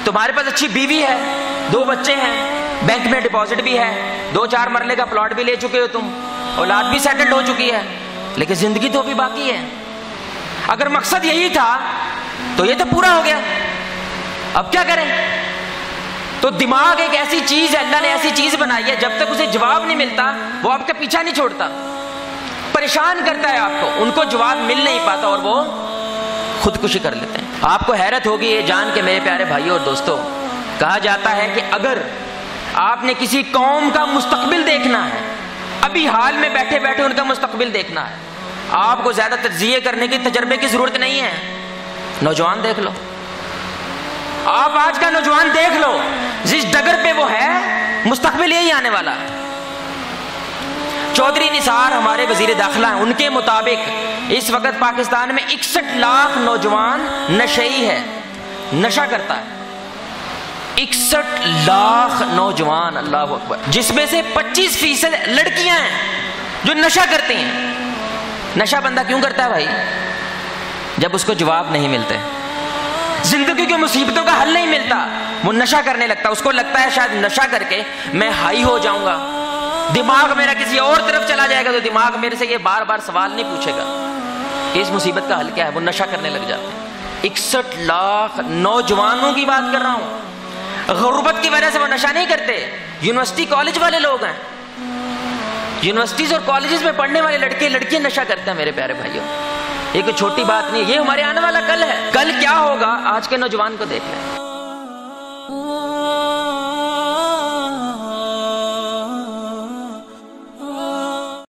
تمہارے پاس اچھی بیوی ہے، 2 بچے ہیں، بینک میں ڈپازٹ بھی ہے، 2-4 مرلے کا پلاٹ بھی لے چکے ہو تم، اولاد بھی سیٹلڈ ہو چکی ہے، لیکن زندگی تو ابھی باقی ہے۔ اگر مقصد یہی تھا تو یہ تو پورا ہو گیا، اب کیا کریں؟ تو دماغ ایک ایسی چیز ہے، اللہ نے ایسی چیز بنائی ہے، جب تک اسے جواب نہیں ملتا وہ آپ کا پیچھا نہیں چھوڑتا، پریشان کرتا ہے آپ کو، ان کو جواب مل نہیں پاتا اور وہ خودکشی کر لیتے ہیں۔ آپ کو حیرت ہوگی یہ جان کے میرے پیارے بھائیوں اور دوستوں، کہا جاتا ہے کہ اگر آپ نے کسی قوم کا مستقبل دیکھنا ہے، ابھی حال میں بیٹھے بیٹھے ان کا مستقبل دیکھنا ہے، آپ کو زیادہ تجزیے کرنے کی، تجربے کی ضرورت نہیں ہے۔ نوجوان دیکھ لو، آپ آج کا نوجوان دیکھ لو، جس ڈگر پہ وہ ہے مستقبل یہی آنے والا۔ چودھری نثار ہمارے وزیر داخلہ ہیں، ان کے مطابق اس وقت پاکستان میں 61 لاکھ نوجوان نشئی ہے، نشہ کرتا ہے، 61 لاکھ نوجوان، اللہ اکبر، جس میں سے 25% لڑکیاں ہیں جو نشہ کرتی ہیں۔ نشہ بندہ کیوں کرتا ہے بھائی؟ جب اس کو جواب نہیں ملتے، زندگی کی مصیبتوں کا حل نہیں ملتا، وہ نشہ کرنے لگتا، اس کو لگتا ہے شاید نشہ کر کے میں ہائی ہو جاؤں گا، دماغ میرا کسی اور طرف چلا جائے گا تو دماغ میرے سے یہ بار بار سوال نہیں پوچھے گا کہ اس مصیبت کا حل کیا ہے، وہ نشہ کرنے لگ جاتے ہیں۔ 61 لاکھ نوجوانوں کی بات کر رہا ہوں، غربت کی وجہ سے وہ نشہ نہیں کرتے، یونیورسٹی کالج والے لوگ ہیں، یونیورسٹیز اور کالجز میں پڑھنے والے لڑکے لڑکیاں نشہ کرتے ہیں۔ میرے پیارے بھائیوں، یہ کوئی چھوٹی بات نہیں، یہ ہمارے آنے والا کل ہے، کل کیا ہوگا آج کے نوجوان کو دیکھ لیں۔